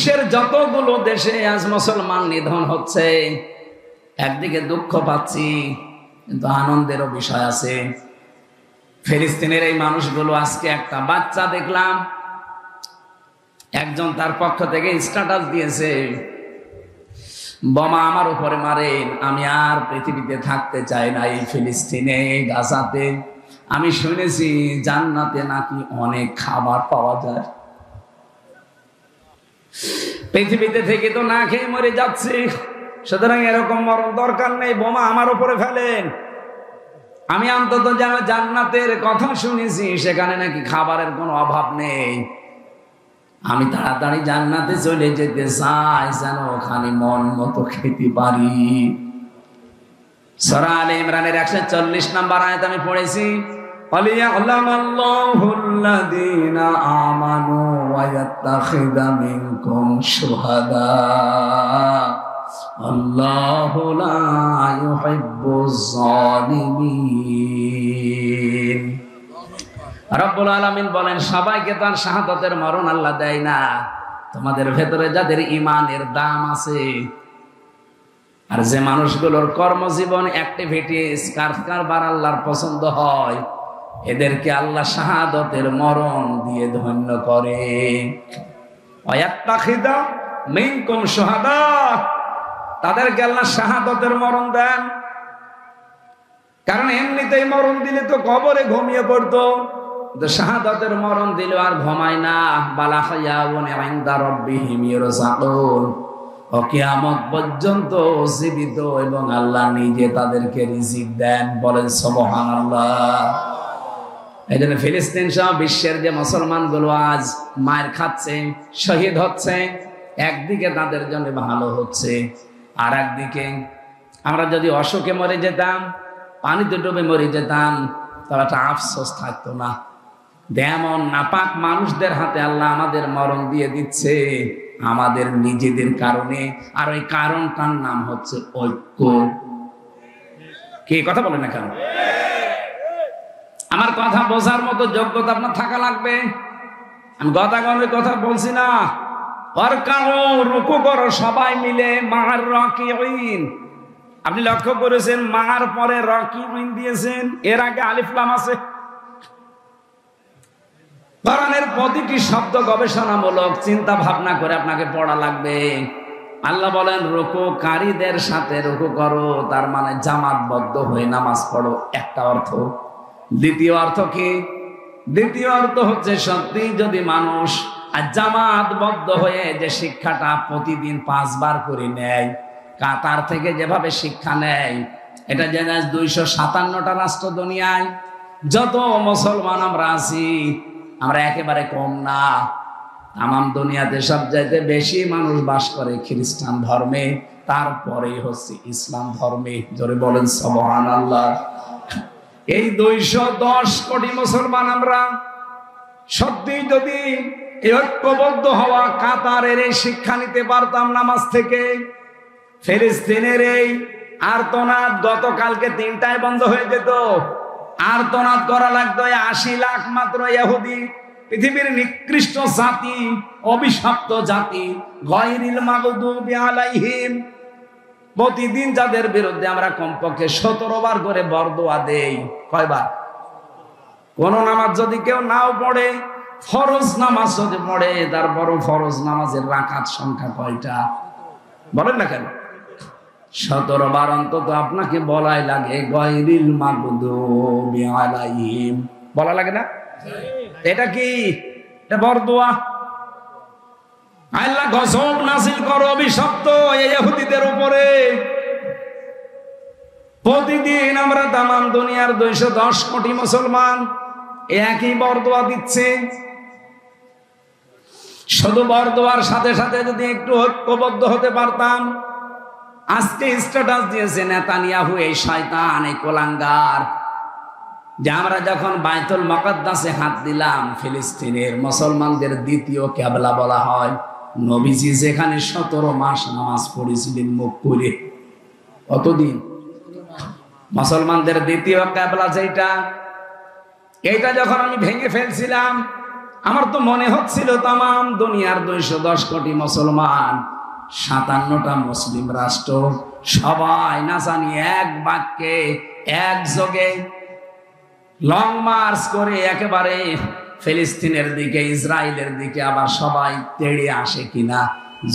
বিশ্বের যতগুলো দেশে আজ মুসলমান নিধন হচ্ছে, একদিকে দুঃখ পাচ্ছি কিন্তু আনন্দেরও বিষয় আছে। ফিলিস্তিনের এই মানুষগুলো, আজকে একটা বাচ্চা দেখলাম, একজন তার পক্ষ থেকে স্ট্যাটাস দিয়েছে, বোমা আমার উপরে মারেন, আমি আর পৃথিবীতে থাকতে চাই না। এই ফিলিস্তিনে, গাজাতে আমি শুনেছি জান্নাতে নাকি অনেক খাবার পাওয়া যায়। পৃথিবীতে থেকে তো না খেয়ে মরে যাচ্ছে, সুতরাং এরকম মরণ দরকার নেই, বোমা আমার উপরে ফেলেন। আমি অন্তত যারা জান্নাতের কথা শুনেছি সেখানে নাকি খাবারের কোনো অভাব নেই। আমি তাড়াতাড়ি জান্নাতে চলে যেতে চাই, যেন ওখানে মন মতো খেতে পারি। সূরা আলে ইমরানের 140 নম্বর আয়াত আমি পড়েছি, ওয়ালিয়ালামাল্লাহুল্লাযীনা আমানু ওয়া ইয়াত্তাখিযা মিনকুম শুহাদা আল্লাহু লা ইউহিব্বুজ যালিমিন। রব্বুল আলামিন বলেন, সবাইকে তার শাহাদাতের মরণ আল্লাহ দেয় না, তোমাদের ভেতরে যাদের ঈমানের দাম আছে আর যে মানুষগুলোর কর্মজীবন অ্যাক্টিভিটিস কারবার আল্লাহর পছন্দ হয়, এদেরকে আল্লাহ শাহাদাতের মরণ দিয়ে ধন্য করে। ওয়ায়াত্তাখিযা মিনকুম শুহাদা, তাদেরকে আল্লাহ শাহাদাতের মরণ দেন। কারণ এমনিতেই মরণ দিলে তো কবরে ঘুমিয়ে পড়তো, শাহাদাতের মরণ দিলে আর ঘুমায় না। বালা হায়াউন ইনদা রাব্বিহিম ইরযাকুন, ও কিয়ামত পর্যন্ত জীবিত এবং আল্লাহ নিজে তাদেরকে রিজিক দেন। বলেন সুবহানাল্লাহ। এই জন্য ফিলিস্তিন সহ বিশ্বের যে মুসলমানগুলো আজ মায়ের খাচ্ছে, শহীদ হচ্ছে, একদিকে তাদের জন্য ভালো হচ্ছে, আর একদিকে আমরা যদি অশোকে মরে যেতাম, পানিতে ডুবে মরে যেতাম, তাহলে একটা আফসোস থাকতো না। যেমন নাপাক মানুষদের হাতে আল্লাহ আমাদের মরণ দিয়ে দিচ্ছে আমাদের নিজেদের কারণে, আর ওই কারণটার নাম হচ্ছে ঐক্য। কি কথা বলেন না কেন? আমার কথা বোঝার মতো যোগ্যতা আপনার থাকা লাগবে। আমি গতাগমের কথা বলছি না। রুকু করো সবাই মিলে মা'আর রাকিঈন। আপনি লক্ষ্য করেছেন মা'আর পরে রাকিঈন দিয়েছেন, এর আগে আলিফ লাম আছে। কোরআনের প্রতিটি শব্দ গবেষণামূলক, চিন্তা ভাবনা করে আপনাকে পড়া লাগবে। আল্লাহ বলেন রুকুকারীদের সাথে রুকু করো, তার মানে জামাতবদ্ধ হয়ে নামাজ পড়ো, একটা অর্থ। দ্বিতীয় অর্থ কি? দ্বিতীয় অর্থ হচ্ছে সত্যি যদি মানুষ জামাতবদ্ধ হয়ে যে শিক্ষাটা প্রতিদিন 5 বার করে নেয়, কাতার থেকে যেভাবে শিক্ষা নেয়, এটা যে 257টা রাষ্ট্র দুনিয়ায় যত মুসলমান আমরা আছি, আমরা একেবারে কম না। তামাম দুনিয়াতে সবচাইতে বেশি মানুষ বাস করে খ্রিস্টান ধর্মে, তারপরেই হচ্ছে ইসলাম ধর্মে। জোরে বলেন সুবহানাল্লাহ। এই 210 কোটি মুসলমান আমরা সত্যি যদি ঐক্যবদ্ধ হওয়া কাতারের এই শিক্ষা নিতে পারতাম নামাজ থেকে, ফিলিস্তিনের এই আর্তনাদ গতকালকে 3টায় বন্ধ হয়ে যেত। আর্তনাদ করা লাগতো 80 লাখ মাত্র ইহুদি, পৃথিবীর নিকৃষ্ট জাতি, অভিশপ্ত জাতি, গায়রিল মাগদুবি আলাইহিম। প্রতিদিন যাদের বিরুদ্ধে আমরা কমপক্ষে 17 বার করে বরদোয়া দেই। কয়বার? কোন নামাজ যদি কেউ নাও পড়ে, ফরজ নামাজ যদি পড়ে, তারপরও ফরজ নামাজের রাকাত সংখ্যা কয়টা বলেন না কেন? 17 বার অন্তত আপনাকে বলাই লাগে গায়রিল মাগদুবি আলাইহিম, বলা লাগে না? এটা কি? এটা বরদোয়া। আল্লাহ গজব নাযিল করো অভিশপ্ত এই ইহুদিদের উপরে। প্রতিদিন আমরা তামাম দুনিয়ার 210 কোটি মুসলমান একই বরদোয়া দিচ্ছে। শুধু বরদোয়ার সাথে সাথে যদি একটু ঐক্যবদ্ধ হতে পারতাম। আজকে স্ট্যাটাস দিয়েছে নেতানিয়াহু, এই শয়তান, এই কোলাঙ্গার, যে আমরা যখন বাইতুল মুকাদ্দাসে হাত দিলাম, ফিলিস্তিনের মুসলমানদের দ্বিতীয় কিবলা বলা হয়। নবীজি যেখানে 17 মাস নামাজ পড়েছিলেন মুখ করে, কতদিন? মুসলমানদের দ্বিতীয় কিবলা যেটা, এইটা যখন আমি ভেঙে ফেলছিলাম, আমার তো মনে হচ্ছিল তামাম দুনিয়ার 210 কোটি মুসলমান, 57টা মুসলিম রাষ্ট্র, সবাই না জানি এক বাক্যে একযোগে লং মার্চ করে একেবারে ফিলিস্তিনের দিকে, ইসরায়েলের দিকে আবার সবাই তেড়ে আসে কিনা।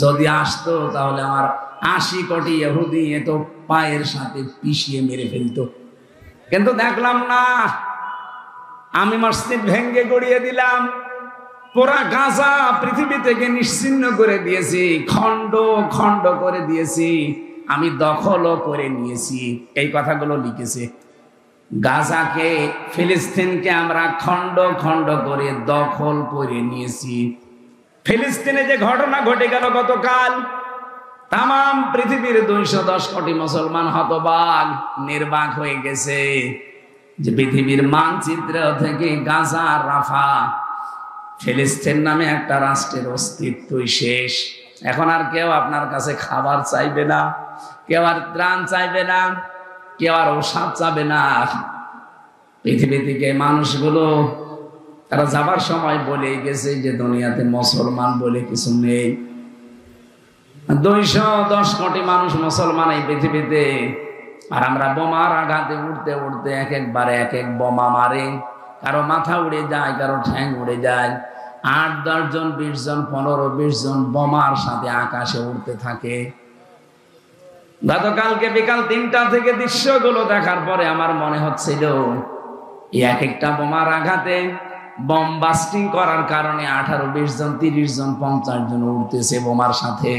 যদি আসতো তাহলে আমার 80 কোটি ইহুদি এ তো পায়ের সাথে পিষিয়ে মেরে ফেলতো। কিন্তু দেখলাম না, আমি মসজিদ ভেঙ্গে গড়িয়ে দিলাম, পুরা গাজা পৃথিবী থেকে নিশ্চিহ্ন করে দিয়েছি, খণ্ড খণ্ড করে দিয়েছি, আমি দখলও করে নিয়েছি। এই কথাগুলো লিখেছে। গাজাকে, ফিলিস্তিনকে আমরা খণ্ড খণ্ড করে দখল করে নিয়েছি। ফিলিস্তিনে যে ঘটনা ঘটে গেল গতকাল, তামাম পৃথিবীর 210 কোটি মুসলমান হতবাক, নির্বাক হয়ে গেছে যে পৃথিবীর মানচিত্র থেকে গাজা, রাফা, ফিলিস্তিন নামে একটা রাষ্ট্রের অস্তিত্বই শেষ। এখন আর কেউ আপনার কাছে খাবার চাইবে না, কেউ আর ত্রাণ চাইবে না, কেউ আর ঔষধ চাবে না। পৃথিবী থেকে মানুষগুলো তারা যাবার সময় বলে গেছে যে দুনিয়াতে মুসলমান বলে কিছু নেই। 210 কোটি মানুষ মুসলমান এই পৃথিবীতে, আর আমরা বোমার আঘাতে উঠতে উঠতে এক একবারে এক এক বোমা মারে। কারো মাথা উড়ে যায়, কারো ঠ্যাং উড়ে যায়। 8-10 জন, 20 জন, 15-20 জন বোমার সাথে আকাশে উড়তে থাকে। গতকালকে বিকাল 3টা থেকে দৃশ্যগুলো দেখার পরে আমার মনে হচ্ছিল এক একটা বোমার আঘাতে, বম বাস্টিং করার কারণে 18-20 জন, 30 জন, 50 জন উঠতেছে বোমার সাথে।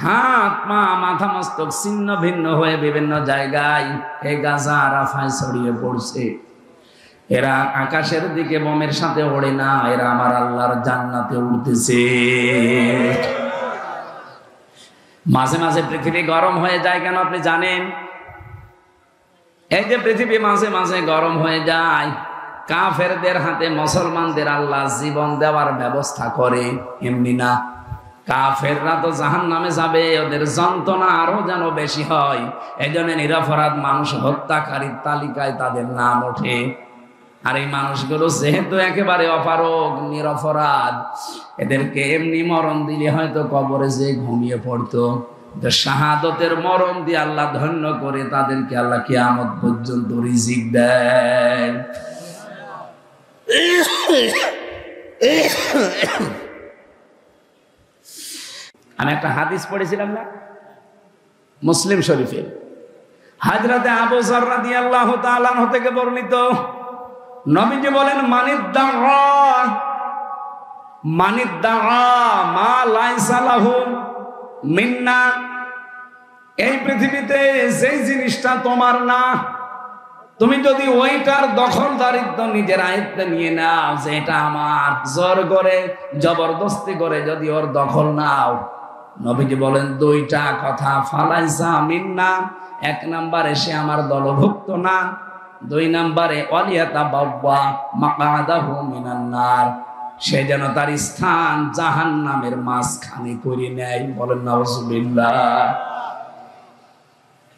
হাত পা মাথা মস্তক ছিন্ন ভিন্ন হয়ে বিভিন্ন জায়গায় এই গাজা রাফায় ছড়িয়ে পড়ছে। এরা আকাশের দিকে বোমের সাথে ওড়ে না, এরা আমার আল্লাহর জান্নাতে উঠতেছে। মাঝে মাঝে পৃথিবী গরম হয়ে যায় কেন আপনি জানেন? এই যে পৃথিবী মাঝে মাঝে গরম হয়ে যায়, কাফেরদের হাতে মুসলমানদের আল্লাহ জীবন দেওয়ার ব্যবস্থা করে, এমনি না। কাফেররা তো জাহান্নামে যাবে, ওদের যন্ত্রণা আরো যেন বেশি হয়। এই জন্য নিরপরাধ মানুষ হত্যাকারীর তালিকায় তাদের নাম ওঠে। আর এই মানুষগুলো যেহেতু একেবারে অপারগ, নিরপরাধ, এদেরকে এমনি মরণ দিলে হয়তো কবরে যে ঘুমিয়ে পড়তো। শাহাদতের মরণ দিয়ে আল্লাহ ধন্য করে তাদেরকে আল্লাহ কিয়ামত পর্যন্ত রিজিক দেয়। আমি একটা হাদিস পড়েছিলাম না, মুসলিম শরীফের, হযরতে আবু যর রাদিয়াল্লাহু তাআলা আনহু থেকে বর্ণিত। নবীজি বলেন, মানিদ্দাআ মা লাইসা লাহু মিন্না, এই পৃথিবীতে যেই জিনিসটা তোমার না, তুমি যদি ওইটার দখলদারিত্ব নিজের আয়ত্তে নিয়ে নাও, যে এটা আমার, জোর করে জবরদস্তি করে যদি ওর দখল নাও, নবীজি বলেন 2টা কথা, ফালাইসা মিন্না, 1 নম্বরে সে আমার দলভুক্ত না, 2 নম্বরে ওয়ালিয়াতাবাওয়া মাকআদাহু মিনান নার, সে যেন তার স্থান জাহান্নামের মাঝখানে করে নেয়। বলেন নাউজুবিল্লাহ।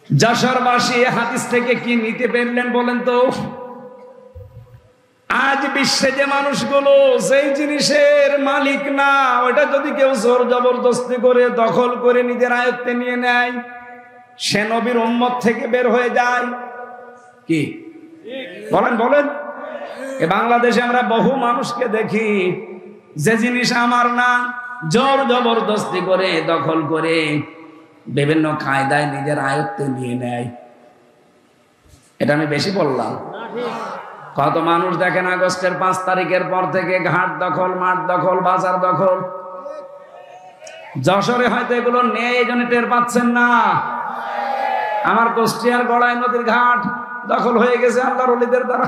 যশোরবাসী হাদিস থেকে কি নিতে পারলেন বলেন তো? আজ বিশ্বে যে মানুষগুলো যেই জিনিসের মালিক না, ওটা যদি কেউ জোর জবরদস্তি করে দখল করে নিজের আয়ত্তে নিয়ে নেয়, সে নবীর উম্মত থেকে বের হয়ে যায়। কি বলেন বলেন? এ বাংলাদেশে আমরা বহু মানুষকে দেখি, যে জিনিস আমার না, জোর জবরদস্তি করে দখল করে বিভিন্ন কায়দায় নিজের আয়ত্তে নিয়ে নেয়। এটা আমি বেশি বললাম? কত মানুষ দেখেন আগস্টের 5 তারিখের পর থেকে ঘাট দখল, মাঠ দখল, বাজার দখল। যশোরে হয়তো এগুলো নেই, এই জন্য টের পাচ্ছেন না। আমার কুষ্টিয়ার গড়াই নদীর ঘাট দখল হয়ে গেছে আল্লাহর ওলিদের দ্বারা।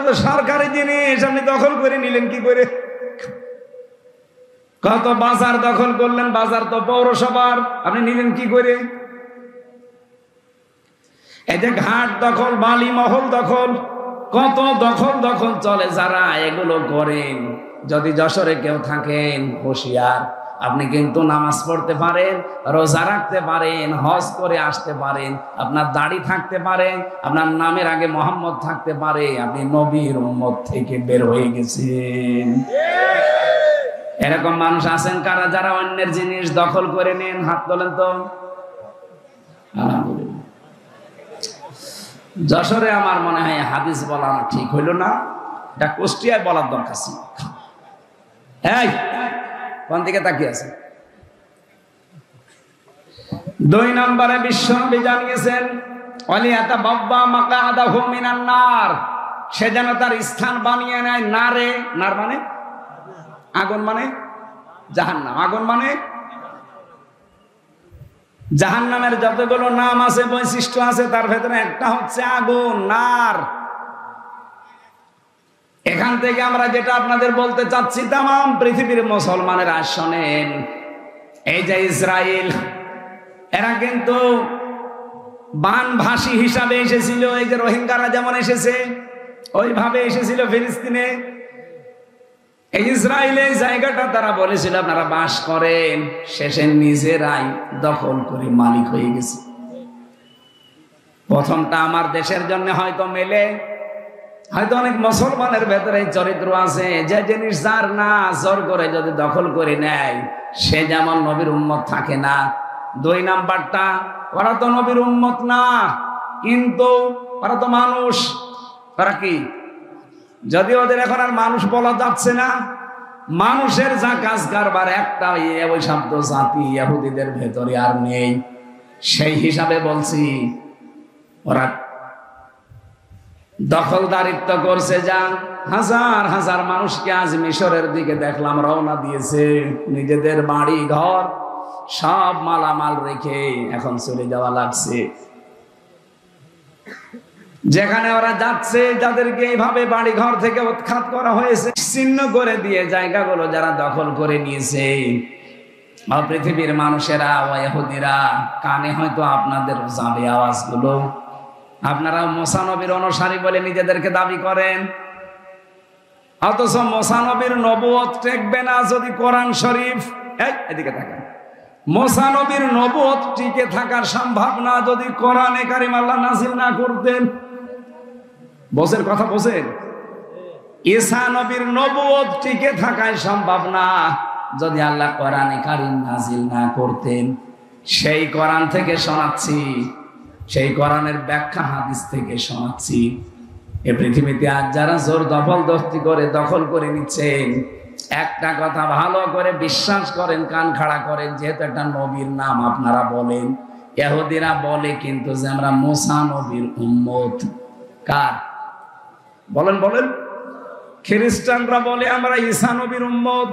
তো সরকারি জিনিস আপনি দখল করে নিলেন কি করে? কত বাজার দখল করলেন, বাজার তো পৌরসভার, আপনি নিলেন কি করে? এই যে ঘাট দখল, বালি মহল দখল, কত দখল চলে। যারা এগুলো করেন, যদি যশোরে কেউ থাকেন হুঁশিয়ার, আপনি কিন্তু নামাজ পড়তে পারেন, রোজা রাখতে পারেন, হজ করে আসতে পারেন, আপনার দাড়ি থাকতে পারে, আপনার নামের আগে মোহাম্মদ থাকতে পারে, আপনি নবীর উম্মত থেকে বের হয়ে গেছেন। এরকম মানুষ আছেন কারা যারা অন্যের জিনিস দখল করে নেন? হাত তোলেন তো। আলহামদুলিল্লাহ। যশোরে আমার মনে হয় হাদিস বলা ঠিক হইল না, এটা কুষ্টিয়ায় বলার দরকার ছিল। এই কোন দিকে তাকিয়ে আছে? 2 নম্বরে বিশ্বনবী জানিয়েছেন ওয়ালিয়াতা বাব্বা মাকাদাহু মিনান নার, সে যেন তার স্থান বানিয়ে নেয় নারে। নার মানে আগুন, মানে জাহান্নাম। আগুন মানে জাহান্নামের যতগুলো নাম আছে, বৈশিষ্ট্য আছে, তার ভেতরে একটা হচ্ছে আগুন, নার। এখান থেকে আমরা যেটা আপনাদের বলতে চাচ্ছি, তাম পৃথিবীর মুসলমানেরা শোনেন, এই যে ইসরায়েল, এরা কিন্তু বানভাসী হিসাবে এসেছিল। এই যে রোহিঙ্গারা যেমন এসেছে, ওইভাবে এসেছিল ফিলিস্তিনে। এই ইসরায়েলের জায়গাটা তারা বলেছিল আপনারা বাস করেন, শেষে নিজেরাই দখল করে মালিক হয়ে গেছে। প্রথমটা আমার দেশের জন্য হয়তো মেলে, হয়তো অনেক মুসলমানের ভেতরে চরিত্র আছে, যে জিনিস যার না জোর করে যদি দখল করে নেয়, সে যেমন নবীর উম্মত থাকে না। 2 নাম্বারটা, ওরা তো নবীর উম্মত না, কিন্তু ওরা তো মানুষ। ওরা কি? যদি ওদের এখন আর মানুষ বলা যাচ্ছে না, মানুষের যা কাজ কারবার একটা ওই শব্দ জাতি ইহুদিদের ভেতরে আর নেই। সেই হিসাবে বলছি, ওরা দখলদারিত্ব করছে। যা হাজার হাজার মানুষকে আজ মিশরের দিকে দেখলাম রওনা দিয়েছে, নিজেদের বাড়ি ঘর সব মালামাল রেখে এখন চলে যাওয়া লাগছে। যেখানে ওরা যাচ্ছে, যাদেরকে এইভাবে বাড়ি ঘর থেকে উৎখাত করা হয়েছে, ছিন্ন করে দিয়ে জায়গাগুলো যারা দখল করে নিয়েছে, পৃথিবীর মানুষেরা ও ইহুদিরা, কানে হয়তো আপনাদের যাবে আওয়াজগুলো। আপনারা মুসা নবীর অনুসারী বলে নিজেদেরকে দাবি করেন, অথচ মুসা নবীর নবুয়ত টেকবে না যদি কোরআন শরীফ, এদিকে তাকান, মুসা নবীর নবুয়ত টিকে থাকার সম্ভব না যদি কোরআনে কারিম আল্লাহ নাযিল না করতেন। বোঝেন কথা, বোঝেন? ঈসা নবীর নবুয়ত টিকে থাকায় সম্ভব না যদি আল্লাহ কোরআনে কারিম নাযিল না করতেন। সেই কোরআন থেকে শোনাচ্ছি, সেই কোরআনের ব্যাখ্যা হাদিস থেকে শোনাচ্ছি। এই পৃথিবীতে আজ যারা জোর দখলদস্তি করে দখল করে নিচ্ছেন, একটা কথা ভালো করে বিশ্বাস করেন, কান খাড়া করেন, যেহেতু একটা নবীর নাম আপনারা বলেন, ইহুদিরা বলে কিন্তু যে আমরা মুসা নবীর উম্মত। কার বলেন? বলেন। খ্রিস্টানরা বলে আমরা ঈসা নবীর উম্মত।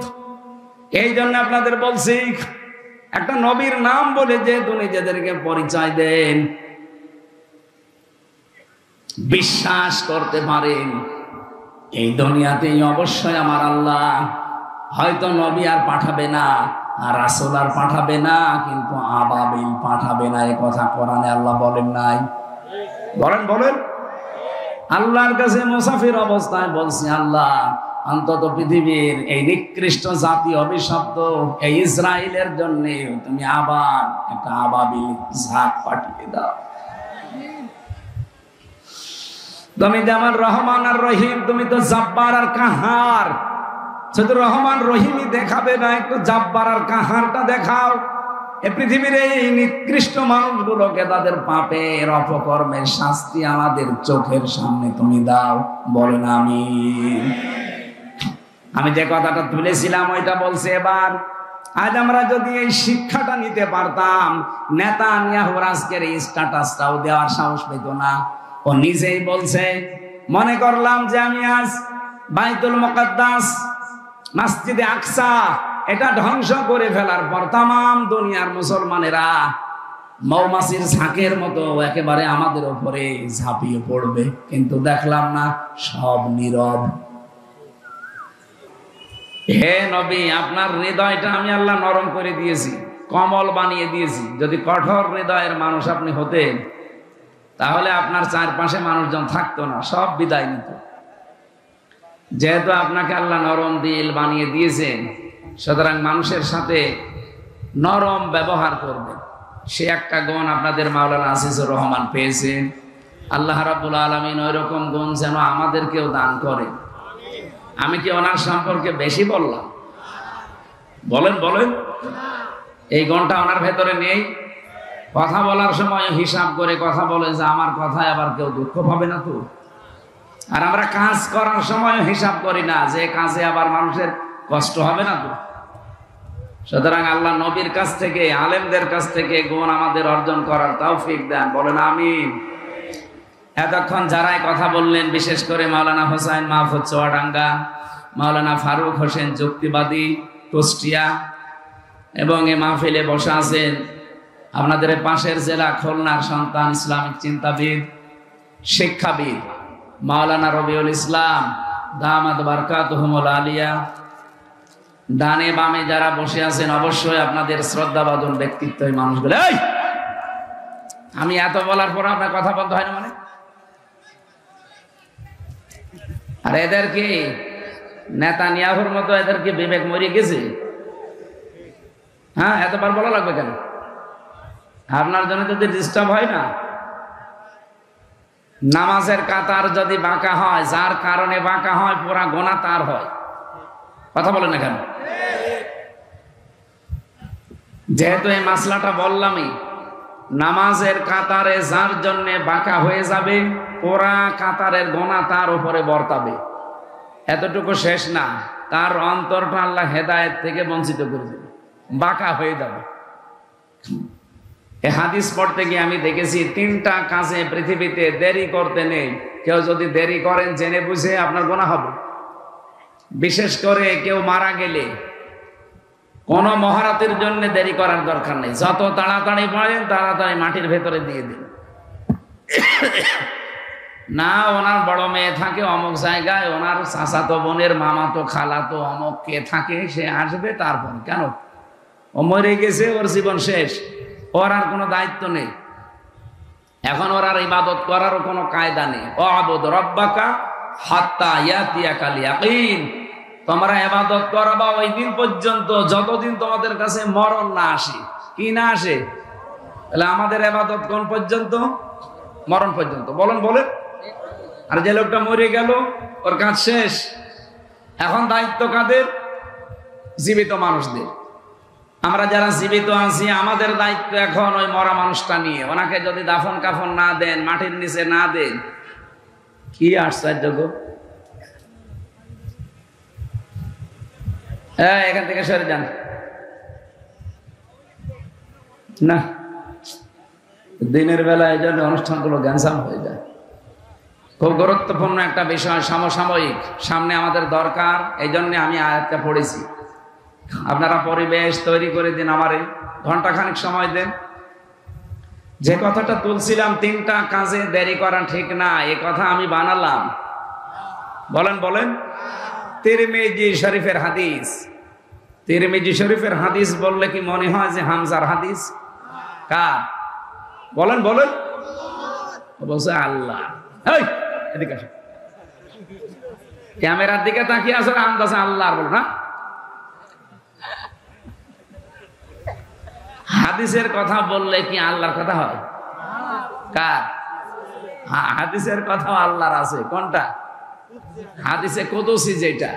এই জন্য আপনাদের বলছি, একটা নবীর নাম বলে যেহেতু নিজেদেরকে পরিচয় দেন, বিশ্বাস করতে পারেন এই দুনিয়াতেই অবশ্যই আমার আল্লাহ হয়তো নবী আর পাঠাবে না, আর রাসূল আর পাঠাবে না, কিন্তু আবাবিল পাঠাবে না। এই কথা কোরআনে আল্লাহ বলেন নাই? বলেন বলেন। আল্লাহর কাছে মুসাফির অবস্থায় বলছি, আল্লাহ অন্তত পৃথিবীর এই নিকৃষ্ট জাতি অভিশপ্ত এই ইসরায়েলের জন্য তুমি আবার একটা আবাবিল ঝাঁক পাঠিয়ে দাও। তুমি যেমন রহমান আর রহিম, তুমি তো জাব্বার আর কাহার। শুধু রহমান রহিমই দেখাবে না, একটু জাব্বার আর কাহারটা দেখাও। এই পৃথিবীর এই নিকৃষ্ট মানুষগুলোকে তাদের পাপের অপকর্মের শাস্তি আমাদের চোখের সামনে তুমি দাও। বলেন আমিন। আমি যে কথাটা তুলেছিলাম ওইটা বলছে এবার। আজ আমরা যদি এই শিক্ষাটা নিতে পারতাম, নেতানিয়াহুর আজকের এই স্ট্যাটাসটাও দেওয়ার সাহস পেত না। ও নিজেই বলছে, মনে করলাম যে আমি আজ বাইতুল মুকাদ্দাস, মসজিদে আকসা, এটা ধ্বংস করে ফেলার পর তাম দুনিয়ার মুসলমানেরা মৌমাছির ঝাঁকের মতো একেবারে আমাদের উপরে ঝাঁপিয়ে পড়বে, কিন্তু দেখলাম না, সব নীরব। হে নবী, আপনার হৃদয়টা আমি আল্লাহ নরম করে দিয়েছি, কমল বানিয়ে দিয়েছি। যদি কঠোর হৃদয়ের মানুষ আপনি হতেন, তাহলে আপনার চারপাশে মানুষজন থাকতো না, সব বিদায় নিত। যেহেতু আপনাকে আল্লাহ নরম দিল বানিয়ে দিয়েছেন, সুতরাং মানুষের সাথে নরম ব্যবহার করবেন। সে একটা গুণ আপনাদের মাওলানা আজিজুর রহমান পেয়েছেন। আল্লাহ রাব্বুল আলামিন ওই রকম গুণ যেন আমাদেরকেও দান করে। আমি কি ওনার সম্পর্কে বেশি বললাম? বলেন বলেন, এই গুণটা ওনার ভেতরে নেই? কথা বলার সময় হিসাব করে কথা বলে যে আমার কথায় আবার কেউ দুঃখ পাবে না তো। আর আমরা কাজ করার সময় হিসাব করি না যে কাজে আবার মানুষের কষ্ট হবে না তো। সুতরাং আল্লাহ নবীর কাছ থেকে, আলেমদের কাছ থেকে গুণ আমাদের অর্জন করার তৌফিক দেন। বলেন আমিন। এতক্ষণ যারাই কথা বললেন, বিশেষ করে মাওলানা হোসাইন মাহফুজ চুয়াডাঙ্গা, মাওলানা ফারুক হোসেন যুক্তিবাদী কুষ্টিয়া, এবং এই মাহফিলে বসে আছেন আপনাদের পাশের জেলা খুলনার সন্তান, ইসলামিক চিন্তাবিদ, শিক্ষাবিদ মাওলানা রবিউল ইসলাম দামাত বারকাতুহুমুল আলিয়া। ডানে বামে যারা বসে আছেন অবশ্যই আপনাদের শ্রদ্ধাভাজন ব্যক্তিত্ব এই মানুষগুলো। আমি এত বলার পর আপনার কথা বলতে হয় না মানে? আর এদেরকে নেতানিয়াহুর মতো এদেরকে বিবেক মরিয়ে গেছে। হ্যাঁ, এতবার বলা লাগবে কেন? আপনার জন্য যদি ডিস্টার্ব হয় না, নামাজের কাতার যদি বাঁকা হয়, যার কারণে বাঁকা হয় পুরা গোনা তার হয়। কথা বলেন না কেন? যেহেতু এই মাসলাটা বললামই, নামাজের কাতারে যার জন্য বাঁকা হয়ে যাবে পুরা কাতারের গোনা তার উপরে বর্তাবে। এতটুকু শেষ না, তার অন্তরটা আল্লাহ হেদায়েত থেকে বঞ্চিত করে দেবে, বাঁকা হয়ে যাবে। এই হাদিস পড়তে গিয়ে আমি দেখেছি 3টা কাজে পৃথিবীতে দেরি করতে নেই। কেউ যদি দেরি করেন জেনে বুঝে আপনার গোনা হবে। বিশেষ করে কেউ মারা গেলে কোন মহারাতের জন্য দেরি করার দরকার নেই। যত তাড়াতাড়ি পড়েন তাড়াতাড়ি মাটির ভেতরে দিয়ে দিন। না ওনার বড় মেয়ে থাকে অমুক জায়গায়, ওনার চাচাতো বোনের মামাতো খালাতো অমুক কে থাকে, সে আসবে তারপর। কেন? ও মরে গেছে, ওর জীবন শেষ, ওর আর কোনো দায়িত্ব নেই। এখন ওর আর ইবাদত করারও কোনো কায়দা নেই। ওয়াবুদ রাব্বাকা হাত্তা ইয়াতিয়াকাল ইয়াকিন। তোমরা ইবাদত করবা ওই দিন পর্যন্ত যতদিন তোমাদের কাছে মরণ না আসে। কি না আসে? তাহলে আমাদের ইবাদত কোন পর্যন্ত? মরণ পর্যন্ত। বলেন বলেন। আর যে লোকটা মরে গেল ওর কাজ শেষ। এখন দায়িত্ব কাদের? জীবিত মানুষদের। আমরা যারা জীবিত আছি আমাদের দায়িত্ব এখন ওই মরা মানুষটা নিয়ে। ওনাকে যদি দাফন কাফন না দেন, মাটির নিচে না দেন, কি আশ্চর্য গো। এখান থেকে সরে যান না, দিনের বেলা এই জন্য অনুষ্ঠানগুলো গ্যাঞ্জাম হয়ে যায়। খুব গুরুত্বপূর্ণ একটা বিষয়, সমসাময়িক, সামনে আমাদের দরকার। এই জন্য আমি আয়াতটা পড়েছি। আপনারা পরিবেশ তৈরি করে দিন, আমারে ঘন্টাখানিক সময় দেন। যে কথাটা তুলছিলাম 3টা কাজে দেরি করা ঠিক না, এ কথা আমি বানালাম। বলেন বলেন। তিরমিজি শরীফের হাদিস। তিরমিজি শরীফের হাদিস বললে কি মনে হয় যে হামজার হাদিস? কার? বলেন বলেন। বলছে আল্লাহ। এদিকে আসো, ক্যামেরার দিকে তাকিয়ে আসো, আন্দাজে আল্লাহ বল না। হাদিসের কথা বললে কি আল্লাহর কথা হয়? কার? হাদিসের কথা আল্লাহর আছে। কোনটা? হাদিসে কুদসি যেটা,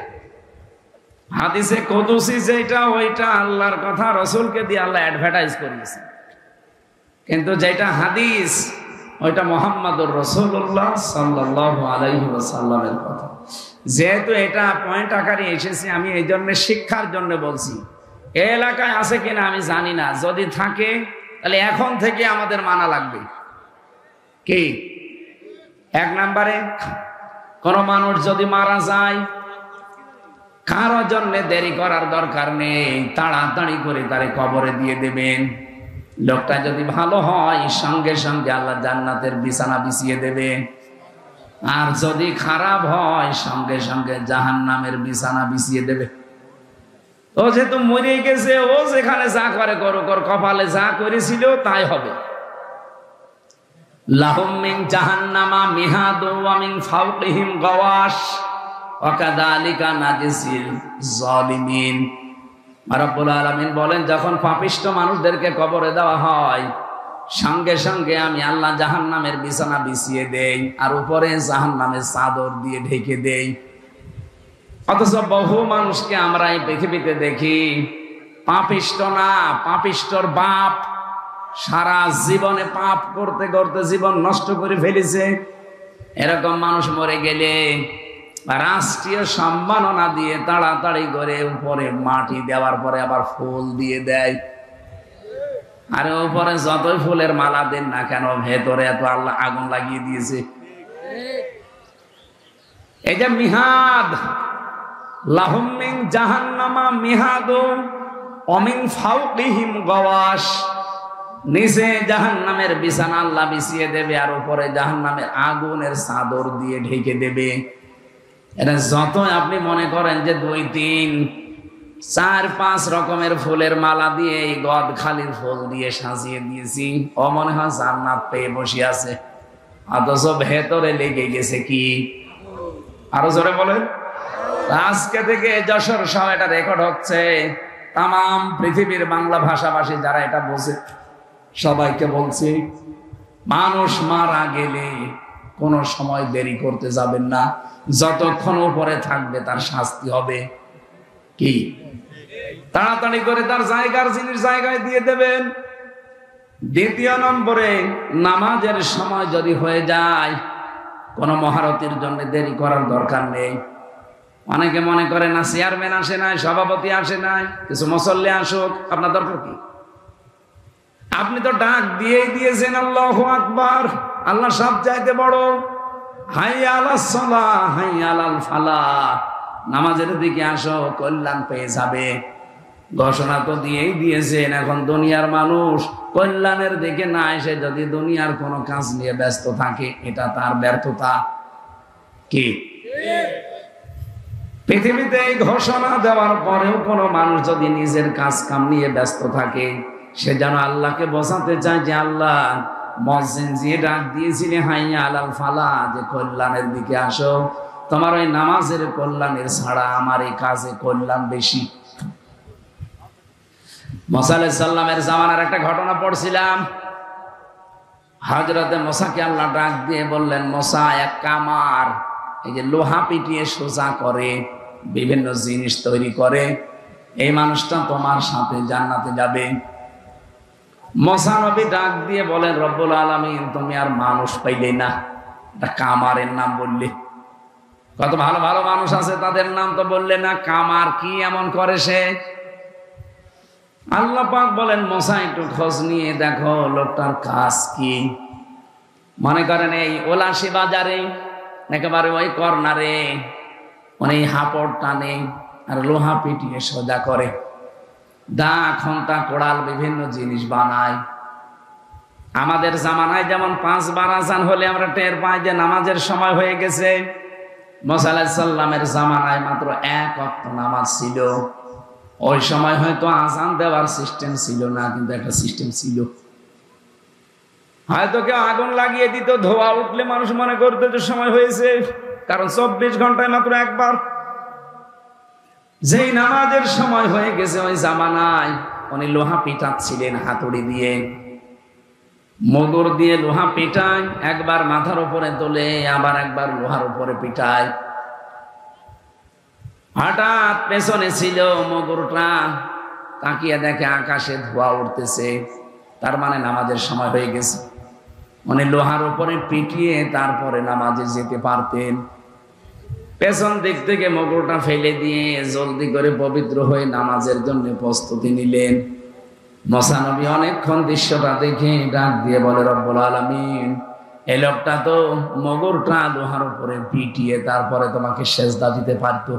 হাদিসে কুদসি যেটা, ওইটা আল্লাহর কথা রাসূলকে দিয়ে আল্লাহ অ্যাডভার্টাইজ করেছে। কিন্তু যেটা হাদিস ওইটা মুহাম্মদুর রাসূলুল্লাহ সাল্লাল্লাহু আলাইহি ওয়াসাল্লামের কথা। যেহেতু এটা পয়েন্ট আকারে এসেছে, আমি এই জন্য শিক্ষার জন্য বলছি। এই এলাকায় আছে কিনা আমি জানি না, যদি থাকে তাহলে এখন থেকে আমাদের মানা লাগবে। কি? 1 নম্বরে, কোন মানুষ যদি মারা যায় কারো জন্য দেরি করার দরকার নেই, তাড়াতাড়ি করে তারে কবরে দিয়ে দেবেন। লোকটা যদি ভালো হয় সঙ্গে সঙ্গে আল্লাহ জান্নাতের বিছানা বিছিয়ে দেবে, আর যদি খারাপ হয় সঙ্গে সঙ্গে জাহান্নামের বিছানা বিছিয়ে দেবে। ও যেহেতু মরে গেছে, ও যেখানে যা করে করুক, ওর কপালে যা করেছিল তাই হবে। লাহুম মিন জাহান্নামা মিহাদু ওয়া মিন ফাওকিহিম গাওয়াশ ওয়া কাযালিকা নাজিসিল যালিমিন। রব্বুল আলামিন বলেন, যখন পাপিষ্ঠ মানুষদেরকে কবরে দেওয়া হয়, সঙ্গে সঙ্গে আমি আল্লাহ জাহান্নামের বিছানা বিছিয়ে দেই আর উপরে জাহান্নামের চাদর দিয়ে ঢেকে দেই। অথচ বহু মানুষকে আমরা এই পৃথিবীতে দেখি পাপিষ্ঠ না, পাপিষ্ঠর বাপ, সারা জীবনে পাপ করতে করতে জীবন নষ্ট করে ফেলেছে। এরকম মানুষ মরে গেলে রাষ্ট্রীয় সম্মাননা দিয়ে তাড়াতাড়ি করে উপরে মাটি দেওয়ার পরে আবার ফুল দিয়ে দেয়। আরে উপরে যতই ফুলের মালা দেন না কেন, ভেতরে এত আল্লাহ আগুন লাগিয়ে দিয়েছে। এই যে মিহাদ, লাহুম মিন জাহান্নামা মিহাদু ওয়া মিন ফাওকিহিম গাওয়াশ, নিচে জাহান্নামের বিছানা আল্লাহ বিছিয়ে দেবে আর উপরে জাহান্নামের আগুনের চাদর দিয়ে ঢেকে দেবে। এটা যতই আপনি মনে করেন যে 2, 3, 4, 5 রকমের ফুলের মালা দিয়ে এই গদ খালির ফুল দিয়ে সাজিয়ে দিয়েছি, ও মনে হয় জান্নাত পেয়ে বসে আছে, অথচ ভেতরে লেগে গেছে কি? আরো জোরে বলেন। আজকে থেকে যশোর সহ এটা রেকর্ড হচ্ছে, তাম পৃথিবীর বাংলা ভাষাভাষী যারা এটা বোঝে সবাইকে বলছি, মানুষ মারা গেলে কোনো সময় দেরি করতে যাবেন না, যতক্ষণ উপরে থাকবে তার শাস্তি হবে কি? তাড়াতাড়ি করে তার জায়গার জিনিস জায়গায় দিয়ে দেবেন। দ্বিতীয় নম্বরে, নামাজের সময় যদি হয়ে যায়, কোনো মহারতির জন্য দেরি করার দরকার নেই। অনেকে মনে করে না, চেয়ারম্যান আসে নাই, সভাপতি আসে নাই, কিছু মুসল্লি আসুক, আপনার দরকার কি? আপনি তো ডাক দিয়েই দিয়েছেন আল্লাহু আকবার, আল্লাহ সব চাইতে বড়, হাইয়া আলাস সালাহ হাইয়া আলাল ফালাহ, নামাজের দিকে আসো, কল্যাণ পেয়ে যাবে। ঘোষণা তো দিয়েই দিয়েছেন। এখন দুনিয়ার মানুষ কল্যাণের দিকে না এসে যদি দুনিয়ার কোনো কাজ নিয়ে ব্যস্ত থাকে, এটা তার ব্যর্থতা। কি পৃথিবীতে এই ঘোষণা দেওয়ার পরেও কোনো মানুষ যদি নিজের কাজ কাম নিয়ে ব্যস্ত থাকে, সে যেন আল্লাহকে বোঝাতে চায় যে আল্লাহ, মুয়াজ্জিন যে ডাক দিয়েছিলে হাইয়া আলাল ফালাহ, যে কল্যাণের দিকে আসো, তোমার ওই নামাজের কল্যাণের ছাড়া আমার এই কাজে কল্যাণ বেশি। মুসা আলাইহিস সালামের জামানার একটা ঘটনা পড়ছিলাম। হযরতে মুসাকে আল্লাহ ডাক দিয়ে বললেন, মুসা, এক কামার, এই যে লোহা পিটিয়ে সোজা করে, বিভিন্ন জিনিস তৈরি করে, এই মানুষটা তোমার সাথে জান্নাতে যাবে। মুসা নবী ডাক দিয়ে বলেন, রব্বুল আলামিন, তুমি আর মানুষ পাইলে না, এটা কামারের নাম বললে। কত ভালো ভালো মানুষ আছে, তাদের নাম তো বললে না, কামার কি এমন করে সে? আল্লাহ পাক বলেন, মুসা একটু খোঁজ নিয়ে দেখো লোকটার কাজ কি। মনে করেন এই ওলাশি বাজারে একেবারে ওই কর্নারে মানে হাপড় টানে আর লোহা পিটিয়ে সোজা করে, দা খন্তা কোড়াল বিভিন্ন জিনিস বানায়। আমাদের জামানায় যেমন 5 বার আযান হলে আমরা টের পাই যে নামাজের সময় হয়ে গেছে, মুসা আলাইহিস সালামের জামানায় মাত্র 1 ওয়াক্ত নামাজ ছিল। ওই সময় হয়তো আযান দেওয়ার সিস্টেম ছিল না, কিন্তু একটা সিস্টেম ছিল। হয়তো কেউ আগুন লাগিয়ে দিত, ধোয়া উঠলে মানুষ মনে করতো যে সময় হয়েছে, কারণ 24 ঘন্টায় মাত্র একবার। যেই নামাজের সময় হয়ে গেছে, ওই জামানায় উনি লোহা পিটাচ্ছিলেন হাতুড়ি দিয়ে, মগর দিয়ে লোহা পিটায়, একবার মাথার উপরে তোলে, আবার একবার লোহার উপরে পিটায়। হঠাৎ পেছনে ছিল মগরটা, তাকিয়ে দেখে আকাশে ধোঁয়া উঠতেছে, তার মানে নামাজের সময় হয়ে গেছে। উনি লোহার উপরে পিটিয়ে তারপরে নামাজে যেতে পারতেন। পেছন দিক থেকে মগরটা ফেলে দিয়ে জলদি করে পবিত্র হয়ে নামাজের জন্য প্রস্তুতি নিলেন। মুসা নবী অনেকক্ষণ দৃশ্যটা দেখে ডাক দিয়ে বলে, রব্বুল আলামিন, এই লোকটা তো মগরটা লোহার উপরে পিটিয়ে তারপরে তোমাকে সেজদা দিতে পারতো।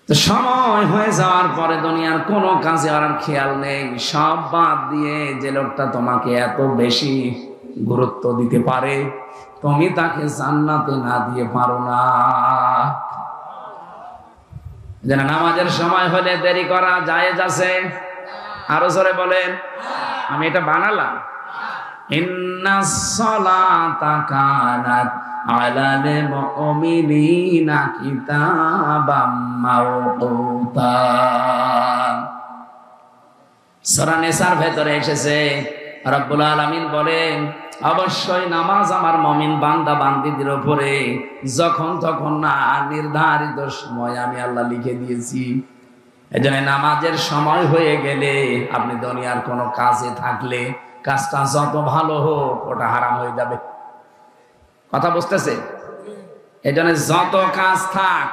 তো সময় হয়ে যাওয়ার পরে দুনিয়ার কোনো কাজে আর খেয়াল নেই, সব বাদ দিয়ে যে লোকটা তোমাকে এত বেশি গুরুত্ব দিতে পারে, তুমি তাকে জান্নাতে না দিয়ে পারো না। যেন নামাজের সময় হলে দেরি করা জায়েজ আছে? আরো জোরে বলেন। আমি এটা বানালাম, ইন্নাস সালাতা কানাত আলাল মুমিনিনা কিতাবাম মাওকুতা। সূরা নিসার ভেতরে এসেছে রব্বুল আলামিন বলেন, অবশ্যই নামাজ আমার মুমিন বান্দা বান্দীদের উপরে যখন তখন না, নির্ধারিত সময় আমি আল্লাহ লিখে দিয়েছি। এজন্য নামাজের সময় হয়ে গেলে আপনি দুনিয়ার কোনো কাজে থাকলে কাজটা যত ভালো হোক ওটা হারাম হয়ে যাবে। কথা বুঝতেছে? এজন্য যত কাজ থাক